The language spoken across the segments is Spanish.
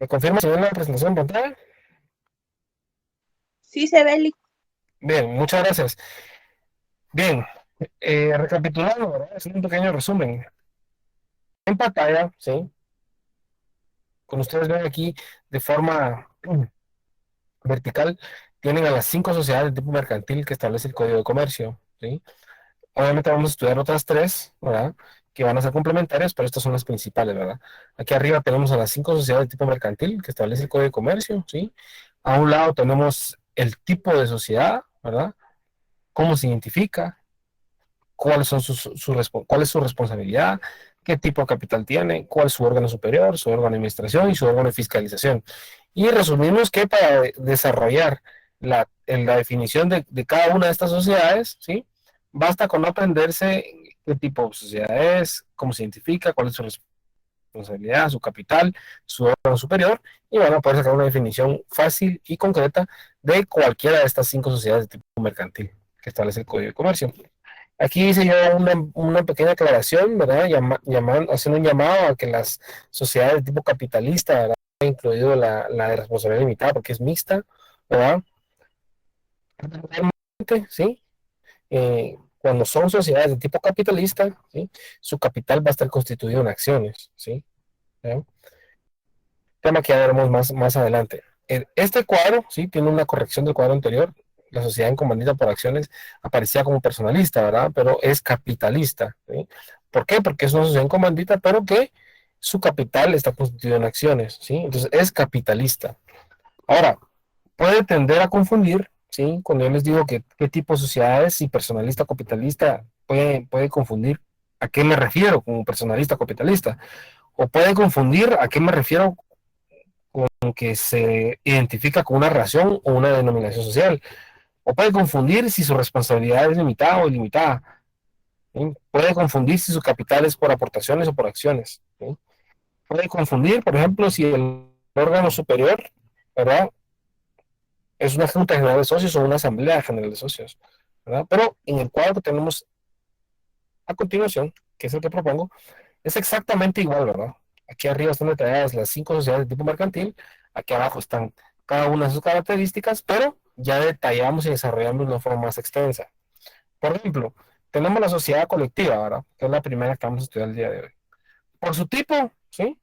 ¿Me confirma si ven la presentación en pantalla? Sí se ve, Bien, muchas gracias. Bien, recapitulando, ¿verdad? Es un pequeño resumen. En pantalla, ¿sí? Como ustedes ven aquí de forma vertical, tienen a las cinco sociedades de tipo mercantil que establece el Código de Comercio, ¿sí? Obviamente vamos a estudiar otras tres, ¿verdad? Que van a ser complementarias, pero estas son las principales, ¿verdad? Aquí arriba tenemos a las cinco sociedades de tipo mercantil que establece el Código de Comercio, ¿sí? A un lado tenemos el tipo de sociedad, ¿verdad? Cómo se identifica, cuáles son cuál es su responsabilidad, qué tipo de capital tiene, cuál es su órgano superior, su órgano de administración y su órgano de fiscalización. Y resumimos que para desarrollar la definición de cada una de estas sociedades, ¿sí? Basta con aprenderse qué tipo de sociedad es, cómo se identifica, cuál es su responsabilidad, su capital, su órgano superior, y van a poder sacar una definición fácil y concreta de cualquiera de estas cinco sociedades de tipo mercantil que establece el Código de Comercio. Aquí hice yo una pequeña aclaración, ¿verdad? Haciendo un llamado a que las sociedades de tipo capitalista, ¿verdad? Incluido la de responsabilidad limitada, porque es mixta, ¿verdad? Realmente, ¿sí? Cuando son sociedades de tipo capitalista, ¿sí? Su capital va a estar constituido en acciones, ¿sí? ¿Ya? Tema que ya veremos más adelante. Este cuadro, ¿sí? Tiene una corrección del cuadro anterior. La sociedad en comandita por acciones aparecía como personalista, ¿verdad? Pero es capitalista, ¿sí? ¿Por qué? Porque es una sociedad en comandita, pero que su capital está constituido en acciones, ¿sí? Entonces es capitalista. Ahora, puede tender a confundir, ¿sí? Cuando yo les digo que qué tipo de sociedad es, si personalista o capitalista, puede confundir a qué me refiero como personalista o capitalista. O puede confundir a qué me refiero con que se identifica con una ración o una denominación social. O puede confundir si su responsabilidad es limitada o ilimitada. ¿Sí? Puede confundir si su capital es por aportaciones o por acciones. ¿Sí? Puede confundir, por ejemplo, si el órgano superior, ¿verdad? Es una junta general de socios o una asamblea general de socios. ¿Verdad? Pero en el cuadro que tenemos a continuación, que es el que propongo, es exactamente igual, ¿verdad? Aquí arriba están detalladas las cinco sociedades de tipo mercantil, aquí abajo están cada una de sus características, pero ya detallamos y desarrollamos de una forma más extensa. Por ejemplo, tenemos la sociedad colectiva, ¿verdad? Que es la primera que vamos a estudiar el día de hoy. Por su tipo, ¿sí?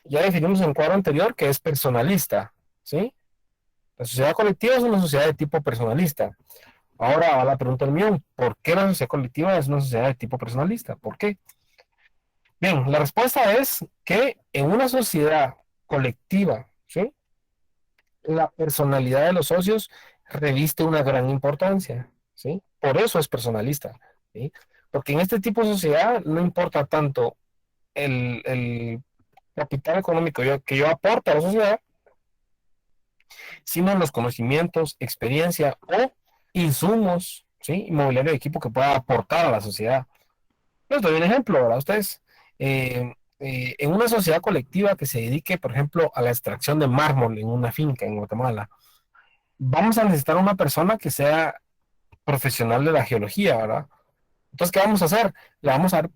Ya definimos en el cuadro anterior que es personalista, ¿sí? La sociedad colectiva es una sociedad de tipo personalista. Ahora va la pregunta del millón, ¿por qué la sociedad colectiva es una sociedad de tipo personalista? ¿Por qué? Bien, la respuesta es que en una sociedad colectiva, ¿sí? La personalidad de los socios reviste una gran importancia, ¿sí? Por eso es personalista, ¿sí? Porque en este tipo de sociedad no importa tanto el capital económico que yo aporte a la sociedad, sino los conocimientos, experiencia o insumos, ¿sí? Inmobiliario de equipo que pueda aportar a la sociedad. Les doy un ejemplo, ¿verdad? Ustedes, en una sociedad colectiva que se dedique, por ejemplo, a la extracción de mármol en una finca en Guatemala, vamos a necesitar una persona que sea profesional de la geología, ¿verdad? Entonces, ¿qué vamos a hacer? Le vamos a dar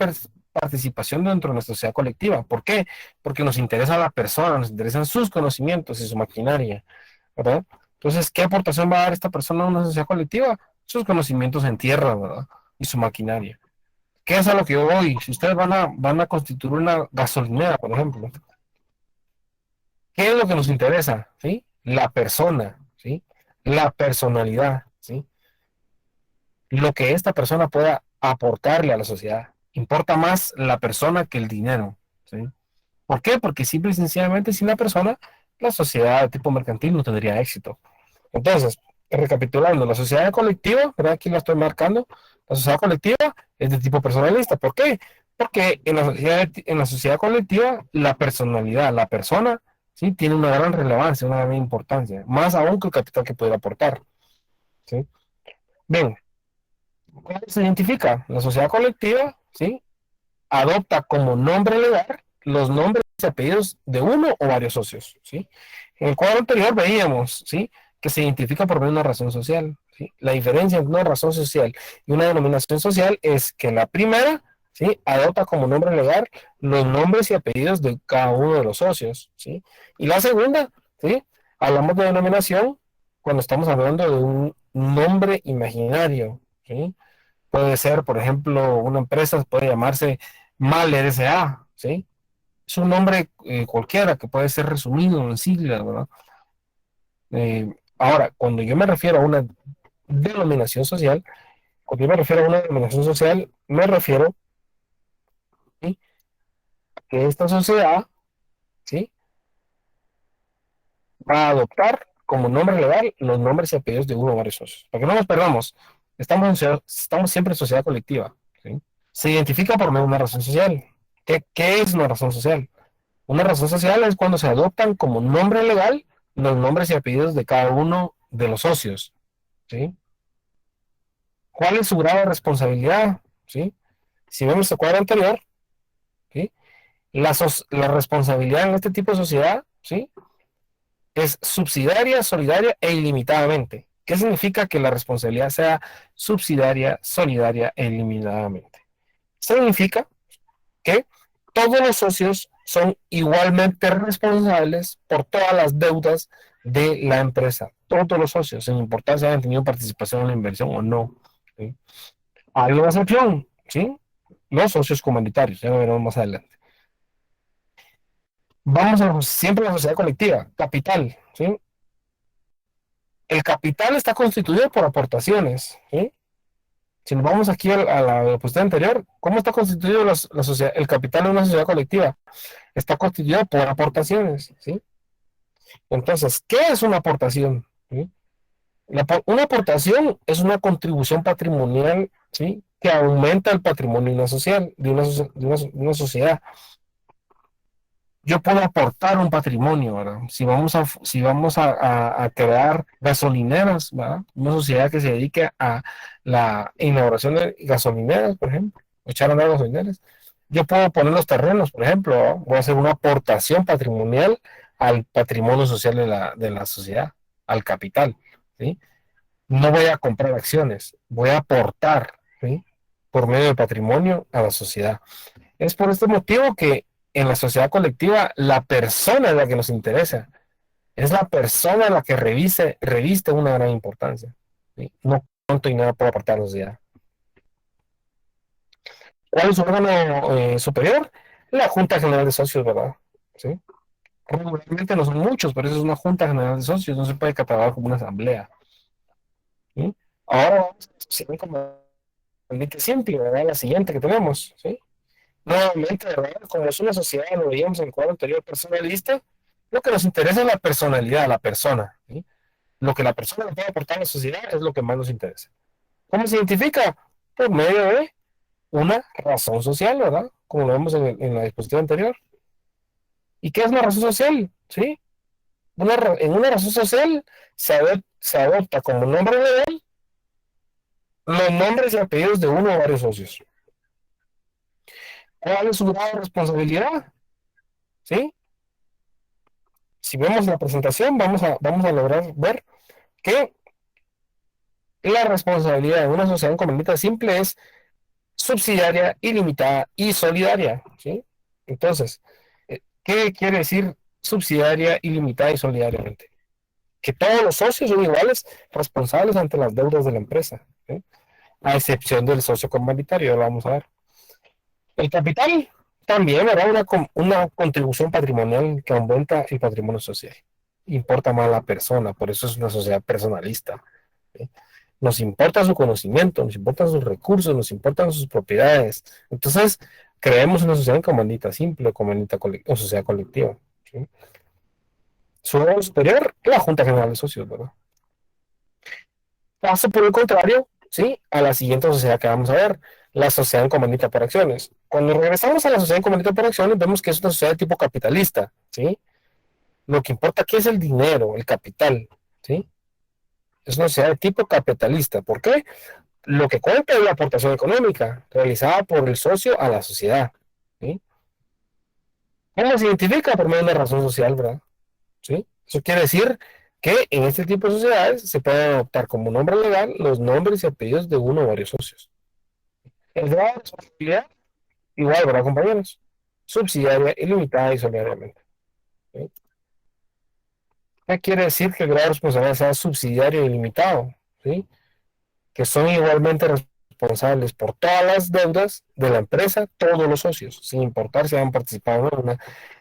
participación dentro de nuestra sociedad colectiva. ¿Por qué? Porque nos interesa la persona, nos interesan sus conocimientos y su maquinaria, ¿verdad? Entonces, ¿qué aportación va a dar esta persona a una sociedad colectiva? Sus conocimientos en tierra, ¿verdad? Y su maquinaria. ¿Qué es a lo que yo voy? Si ustedes van a constituir una gasolinera, por ejemplo, ¿qué es lo que nos interesa? ¿Sí? La persona, ¿sí? La personalidad, ¿sí? Lo que esta persona pueda aportarle a la sociedad. Importa más la persona que el dinero, ¿sí? ¿Por qué? Porque simple y sencillamente sin la persona, la sociedad de tipo mercantil no tendría éxito. Entonces, recapitulando, la sociedad colectiva, ¿verdad? Aquí la estoy marcando, la sociedad colectiva es de tipo personalista. ¿Por qué? Porque en la sociedad colectiva, la personalidad, la persona, ¿sí? Tiene una gran relevancia, una gran importancia, más aún que el capital que pudiera aportar, ¿sí? Bien, ¿cómo se identifica? La sociedad colectiva, ¿sí? Adopta como nombre legal los nombres y apellidos de uno o varios socios, ¿sí? En el cuadro anterior veíamos, ¿sí? Que se identifica por medio de una razón social, ¿sí? La diferencia entre una razón social y una denominación social es que la primera ¿sí? Adopta como nombre legal los nombres y apellidos de cada uno de los socios, ¿sí? Y la segunda, ¿sí? Hablamos de denominación cuando estamos hablando de un nombre imaginario, ¿sí? Puede ser, por ejemplo, una empresa puede llamarse Maler S.A., ¿sí? Es un nombre cualquiera que puede ser resumido en siglas, ¿verdad? Ahora, cuando yo me refiero a una denominación social, cuando yo me refiero a una denominación social, me refiero, ¿sí? Que esta sociedad, ¿sí? Va a adoptar como nombre legal los nombres y apellidos de uno o varios socios. Para que no nos perdamos, estamos siempre en sociedad colectiva, ¿sí? Se identifica por medio de una razón social. ¿Qué es una razón social? Una razón social es cuando se adoptan como nombre legal los nombres y apellidos de cada uno de los socios, ¿sí? ¿Cuál es su grado de responsabilidad? ¿Sí? Si vemos el cuadro anterior, ¿sí? La responsabilidad en este tipo de sociedad, ¿sí? Es subsidiaria, solidaria e ilimitadamente. ¿Qué significa que la responsabilidad sea subsidiaria, solidaria e ilimitadamente? Significa que todos los socios son igualmente responsables por todas las deudas de la empresa. Todos los socios, sin importar si han tenido participación en la inversión o no, ¿sí? Hay una excepción, ¿sí? Los socios comunitarios, ya lo veremos más adelante. Vamos a siempre a la sociedad colectiva, capital, ¿sí? El capital está constituido por aportaciones, ¿sí? Si nos vamos aquí a la diapositiva anterior, ¿cómo está constituido la sociedad, el capital de una sociedad colectiva? Está constituido por aportaciones, ¿sí? Entonces, ¿qué es una aportación? ¿Sí? Una aportación es una contribución patrimonial, ¿sí? Que aumenta el patrimonio de una, social, de una sociedad. Yo puedo aportar un patrimonio, ¿verdad? Si vamos a crear gasolineras, ¿verdad? Una sociedad que se dedique a la inauguración de gasolineras, por ejemplo, echar a andar gasolineras. Yo puedo poner los terrenos, por ejemplo, ¿verdad? Voy a hacer una aportación patrimonial al patrimonio social de la sociedad, al capital, ¿sí? No voy a comprar acciones, voy a aportar, ¿sí? Por medio del patrimonio a la sociedad. Es por este motivo que en la sociedad colectiva la persona es la que nos interesa, es la persona la que reviste una gran importancia, ¿sí? No cuánto y nada puede aportar a la sociedad. ¿Cuál es su órgano superior? La Junta General de Socios, ¿verdad? ¿Sí? Regularmente no son muchos, pero eso es una Junta General de Socios, no se puede catalogar como una asamblea, ¿sí? Ahora vamos a la como simple, ¿verdad? La siguiente que tenemos, ¿sí? Nuevamente, ¿verdad? Como es una sociedad, lo veíamos en el cuadro anterior, personalista, lo que nos interesa es la personalidad, la persona, ¿sí? Lo que la persona le puede aportar a la sociedad es lo que más nos interesa. ¿Cómo se identifica? Por medio de una razón social, ¿verdad? Como lo vemos en la disposición anterior. ¿Y qué es una razón social? ¿Sí? En una razón social se adopta como nombre legal los nombres y apellidos de uno o varios socios. ¿Cuál es su grado de responsabilidad? ¿Sí? Si vemos la presentación, vamos a lograr ver que la responsabilidad de una sociedad comunitaria simple es subsidiaria, ilimitada y solidaria, ¿sí? Entonces, ¿qué quiere decir subsidiaria, ilimitada y solidariamente? Que todos los socios son iguales responsables ante las deudas de la empresa, ¿sí? A excepción del socio comunitario, lo vamos a ver. El capital también era una contribución patrimonial que aumenta el patrimonio social. Importa más la persona, por eso es una sociedad personalista, ¿sí? Nos importa su conocimiento, nos importan sus recursos, nos importan sus propiedades. Entonces, creemos una sociedad comandita simple, o sociedad colectiva, ¿sí? Su órgano superior, la Junta General de Socios, ¿verdad? Paso por el contrario, ¿sí? A la siguiente sociedad que vamos a ver, la sociedad comandita por acciones. Cuando regresamos a la sociedad comandita por acciones, vemos que es una sociedad de tipo capitalista, ¿sí? Lo que importa aquí es el dinero, el capital, ¿sí? Es una sociedad de tipo capitalista. ¿Por qué? Lo que cuenta es la aportación económica realizada por el socio a la sociedad, ¿sí? ¿Cómo se identifica? Por medio de una razón social, ¿verdad? ¿Sí? Eso quiere decir que en este tipo de sociedades se pueden adoptar como nombre legal los nombres y apellidos de uno o varios socios. El grado de responsabilidad, Igual, ¿verdad, compañeros? Subsidiaria, ilimitada y solidariamente. ¿Sí? ¿Qué quiere decir que el grado de responsabilidad sea subsidiario e ilimitado? ¿Sí? Que son igualmente responsables por todas las deudas de la empresa, todos los socios, sin importar si han participado en una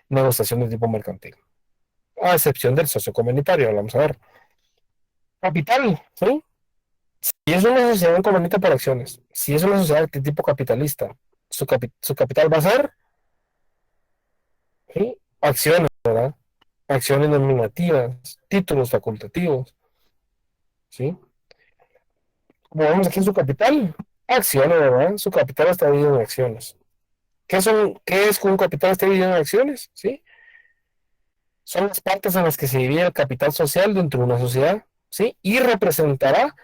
negociación de tipo mercantil. A excepción del socio comunitario, vamos a ver. Capital, ¿sí? Si es una sociedad comunitaria por acciones, si es una sociedad de tipo capitalista, su capital va a ser, ¿sí? Acciones, ¿verdad? Acciones nominativas, títulos facultativos, ¿sí? Como vemos aquí en su capital, acciones, ¿verdad? Su capital está dividido en acciones. ¿Qué es que un capital esté dividido en acciones? ¿Sí? Son las partes en las que se divide el capital social dentro de una sociedad, ¿sí? Y representará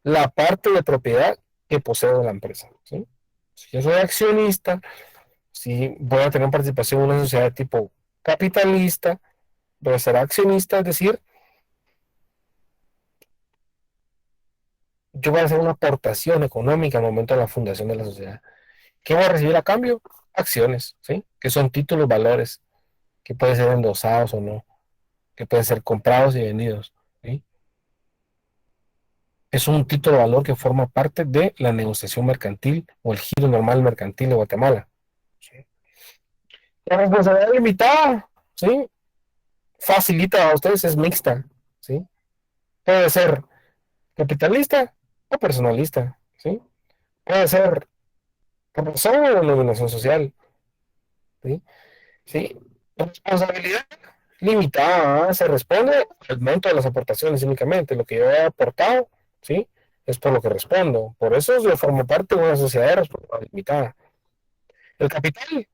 la parte de propiedad que posee la empresa, ¿sí? Si yo soy accionista, si voy a tener participación en una sociedad de tipo capitalista, voy a ser accionista, es decir, yo voy a hacer una aportación económica al momento de la fundación de la sociedad. ¿Qué voy a recibir a cambio? Acciones, ¿sí? Que son títulos, valores, que pueden ser endosados o no, que pueden ser comprados y vendidos, ¿sí? Es un título de valor que forma parte de la negociación mercantil o el giro normal mercantil de Guatemala. ¿Sí? La responsabilidad limitada, ¿sí? Facilita a ustedes, es mixta, ¿sí? Puede ser capitalista o personalista, ¿sí? Puede ser por persona o denominación social, ¿sí? ¿Sí? Responsabilidad limitada, ¿ah? Se responde al monto de las aportaciones únicamente. Lo que yo he aportado, ¿sí? Es por lo que respondo. Por eso yo formo parte de una sociedad de responsabilidad limitada. El capital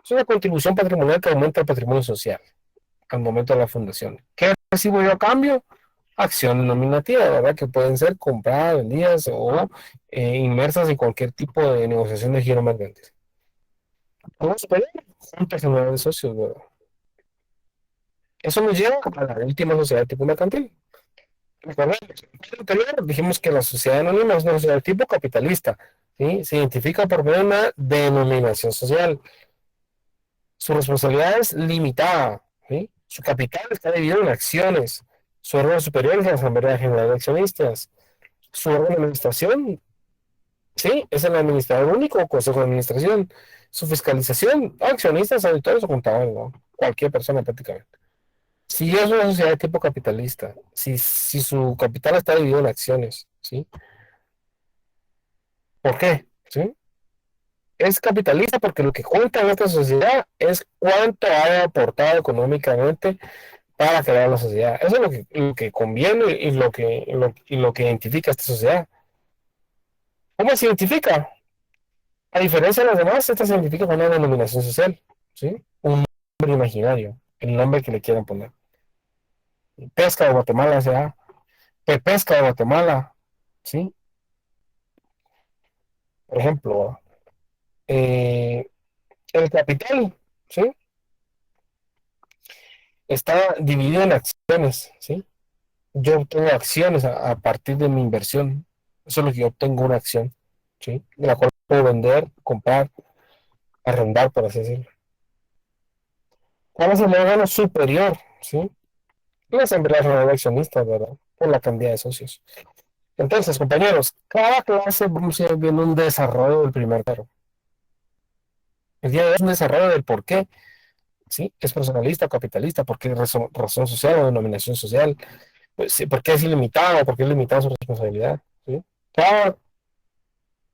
es una contribución patrimonial que aumenta el patrimonio social al momento de la fundación. ¿Qué recibo yo a cambio? Acciones nominativas, ¿verdad? Que pueden ser compradas, vendidas o inmersas en cualquier tipo de negociación de giro mercantil. Vamos a ver juntas generales de socios, ¿verdad? Eso nos lleva a la última sociedad de tipo mercantil. Recordemos, en el episodio anterior dijimos que la sociedad anónima es una sociedad de tipo capitalista, ¿sí? Se identifica por medio de una denominación social. Su responsabilidad es limitada, ¿sí? Su capital está dividido en acciones. Su órgano superior es la Asamblea General de Accionistas. Su órgano de administración, ¿sí? Es el administrador único o consejo de administración. Su fiscalización, accionistas, auditores o contadores, ¿no? Cualquier persona prácticamente. Si es una sociedad de tipo capitalista, si su capital está dividido en acciones, ¿sí? ¿Por qué? ¿Sí? Es capitalista porque lo que cuenta en esta sociedad es cuánto ha aportado económicamente para crear la sociedad. Eso es lo que conviene y lo que identifica a esta sociedad. ¿Cómo se identifica? A diferencia de las demás, esta se identifica con una denominación social, ¿sí? Un nombre imaginario, el nombre que le quieran poner. Pesca de Guatemala, sea Pesca de Guatemala, ¿sí? Por ejemplo, eh, el capital, ¿sí? Está dividido en acciones, ¿sí? Yo obtengo acciones a partir de mi inversión. Eso es lo que yo obtengo una acción, ¿sí? De la cual puedo vender, comprar, arrendar, por así decirlo. ¿Cuál es el órgano superior? ¿Sí? La Asamblea General de Accionistas, ¿verdad? Por la cantidad de socios. Entonces, compañeros, cada clase vamos a ir viendo un desarrollo del primer cero. El día de hoy es un desarrollo del por qué, ¿sí? Es personalista o capitalista, por qué razón social o denominación social, pues, sí, por qué es ilimitado, por qué es limitada su responsabilidad, ¿sí? Cada,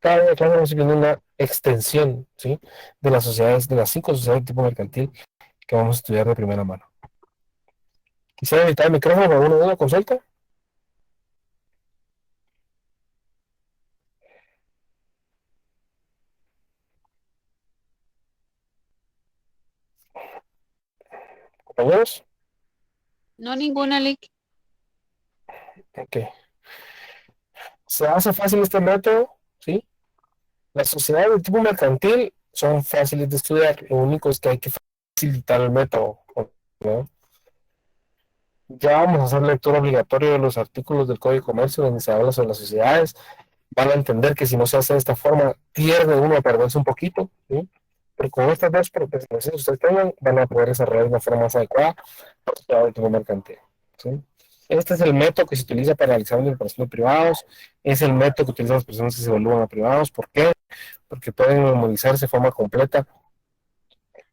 cada clase vamos a ir viendo una extensión, ¿sí? De las sociedades, de las 5 sociedades de tipo mercantil que vamos a estudiar de primera mano. Quisiera editar el micrófono para alguna duda, consulta, compañeros. No ninguna, Lick. Ok. Se hace fácil este método, ¿sí? Las sociedades de tipo mercantil son fáciles de estudiar, lo único es que hay que facilitar el método, ¿no? Ya vamos a hacer lectura obligatoria de los artículos del Código de Comercio donde se habla sobre las sociedades van a entender que si no se hace de esta forma, pierde uno a perderse un poquito, ¿sí? Pero con estas dos presentaciones que ustedes tengan, van a poder desarrollar de una forma más adecuada para el tipo mercantil, ¿sí? Este es el método que se utiliza para realizar la operación de privados, es el método que utilizan las personas que se evalúan a privados. ¿Por qué? Porque pueden memorizarse de forma completa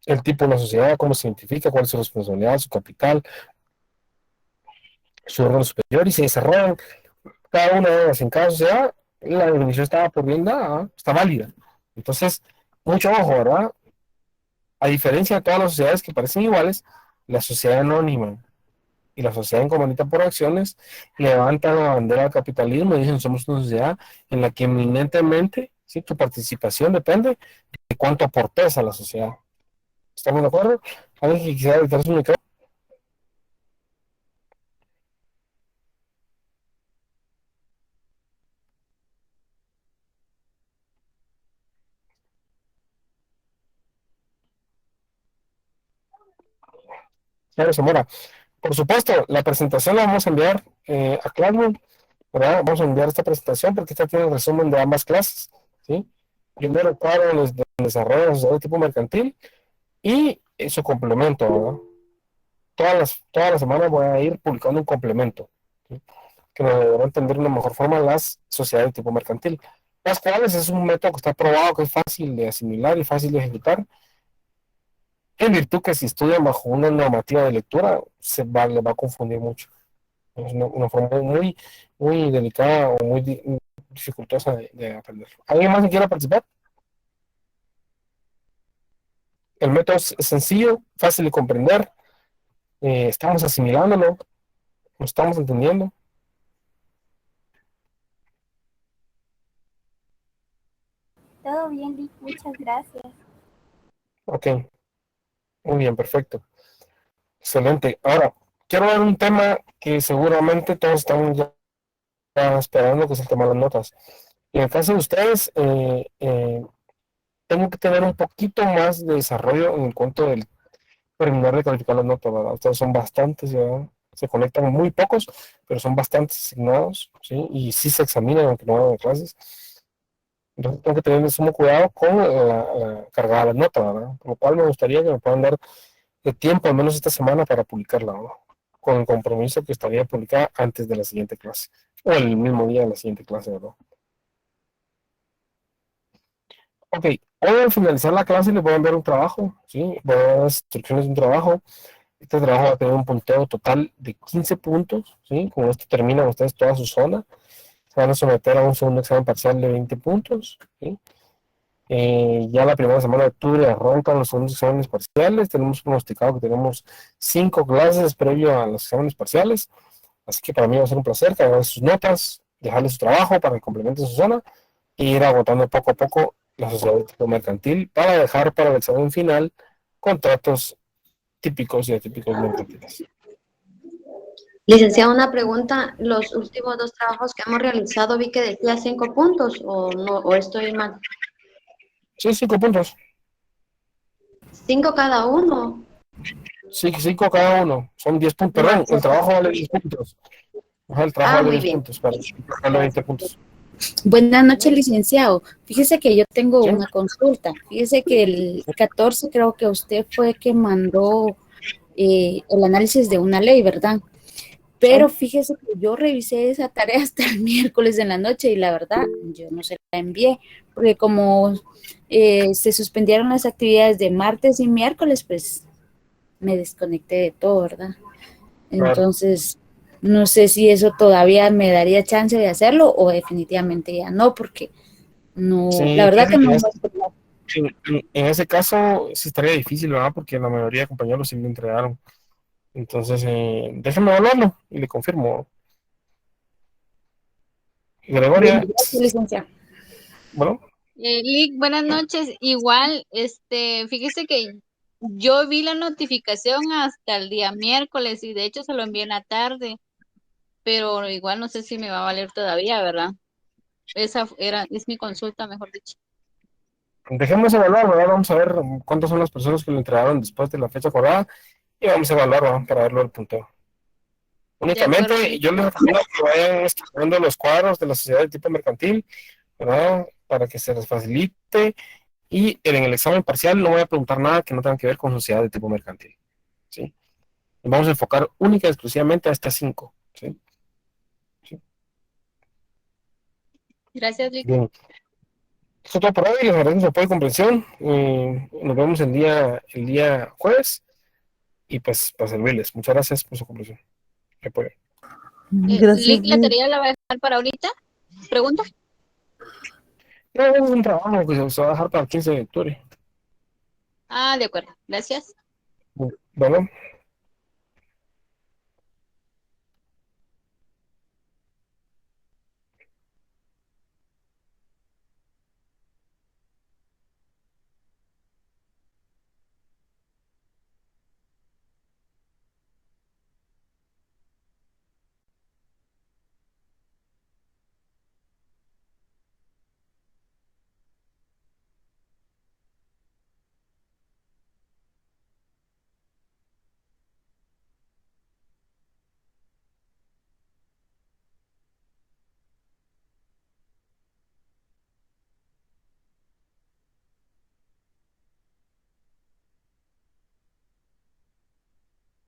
el tipo de la sociedad, cómo se identifica, cuál es su responsabilidad, su capital, su órgano superior y se desarrollan cada una de ellas en cada sociedad. La definición estaba por bien dada, está válida. Entonces, mucho ojo, ¿verdad? A diferencia de todas las sociedades que parecen iguales, la sociedad anónima y la sociedad en comandita por acciones levantan la bandera del capitalismo y dicen somos una sociedad en la que eminentemente, ¿sí?, tu participación depende de cuánto aportes a la sociedad. ¿Estamos de acuerdo? ¿Alguien que quisiera editar su micrófono? Señora Zamora, por supuesto, la presentación la vamos a enviar a Classroom, ¿verdad? Vamos a enviar esta presentación porque esta tiene el resumen de ambas clases, ¿sí? Primero, cuadro los de desarrollo de la sociedad de tipo mercantil y su complemento, ¿verdad? Todas las semanas voy a ir publicando un complemento, ¿sí?, que nos deberá entender de una mejor forma las sociedades de tipo mercantil, las cuales es un método que está probado, que es fácil de asimilar y fácil de ejecutar, en virtud que si estudian bajo una normativa de lectura, les va a confundir mucho. Es una forma muy, muy delicada o muy dificultosa de aprender. ¿Alguien más que quiera participar? El método es sencillo, fácil de comprender, estamos asimilándolo, lo estamos entendiendo. Todo bien, Lick, muchas gracias. Ok, muy bien, perfecto. Excelente. Ahora, quiero ver un tema que seguramente todos estamos ya esperando, que es el tema de las notas. En el caso de ustedes, tengo que tener un poquito más de desarrollo en cuanto del terminar de calificar las notas, ¿verdad? Ustedes son bastantes, ¿verdad? Se conectan muy pocos, pero son bastantes asignados, ¿sí? Y sí se examinan, aunque no hagan clases. Entonces tengo que tener sumo cuidado con la cargada de las notas, ¿verdad? Por lo cual me gustaría que me puedan dar de tiempo, al menos esta semana, para publicarla, ¿no? Con el compromiso que estaría publicada antes de la siguiente clase, o el mismo día de la siguiente clase, ¿verdad? Ok, hoy al finalizar la clase les voy a enviar un trabajo, ¿sí? Voy a dar las instrucciones de un trabajo. Este trabajo va a tener un punteo total de 15 puntos, ¿sí? Con esto terminan ustedes toda su zona. Se van a someter a un segundo examen parcial de 20 puntos, ¿sí? Ya la primera semana de octubre arrancan los segundos exámenes parciales. Tenemos pronosticado que tenemos 5 clases previo a los exámenes parciales. Así que para mí va a ser un placer cargar sus notas, dejarles su trabajo para que complementen su zona e ir agotando poco a poco la sociedad de tipo mercantil para dejar para el examen final contratos típicos y atípicos mercantiles. Licenciado, una pregunta. Los últimos dos trabajos que hemos realizado vi que decía 5 puntos o no, o estoy mal. Sí, 5 puntos. 5 cada uno. Sí, 5 cada uno. Son 10 puntos. No, Perdón, el excelente. trabajo vale 10 puntos. Ajá, el trabajo vale Muy 10 bien. puntos. Para vale 20 puntos. Buenas noches, licenciado. Fíjese que yo tengo ¿Sí? una consulta. Fíjese que el 14 creo que usted fue que mandó el análisis de una ley, ¿verdad? Pero ¿Sí? fíjese que yo revisé esa tarea hasta el miércoles en la noche y la verdad yo no se la envié, porque como se suspendieron las actividades de martes y miércoles, pues me desconecté de todo, ¿verdad? Claro. Entonces, no sé si eso todavía me daría chance de hacerlo o definitivamente ya no, porque no, la Sí, verdad que fíjate que no. en ese caso sí estaría difícil, ¿verdad? Porque la mayoría de compañeros sí lo entregaron. Entonces, déjenme evaluarlo y le confirmo. Bueno, Gregoria, gracias, licenciado. bueno, Lick, buenas noches. Igual, fíjese que yo vi la notificación hasta el día miércoles y de hecho se lo envié en la tarde, pero igual no sé si me va a valer todavía, ¿verdad? Es mi consulta, mejor dicho. dejemos evaluar, ¿verdad? Vamos a ver cuántas son las personas que lo entregaron después de la fecha acordada y vamos a evaluar, ¿verdad? Para verlo el punteo. Únicamente acuerdo. yo les recomiendo que vayan estudiando los cuadros de la sociedad de tipo mercantil, ¿verdad? Para que se les facilite. Y en el examen parcial no voy a preguntar nada que no tenga que ver con sociedad de tipo mercantil, ¿sí? Nos vamos a enfocar única y exclusivamente a estas 5, ¿sí? ¿Sí? Gracias, Lick. Bien. Eso es todo por hoy. Les agradezco su apoyo y comprensión. Nos vemos el día jueves. Y pues para servirles. Muchas gracias por su comprensión. y apoyo. Lick, la tarea la va a dejar para ahorita. ¿Pregunta? No, es un trabajo que se va a dejar para el 15 de octubre. Ah, de acuerdo. Gracias. Bueno.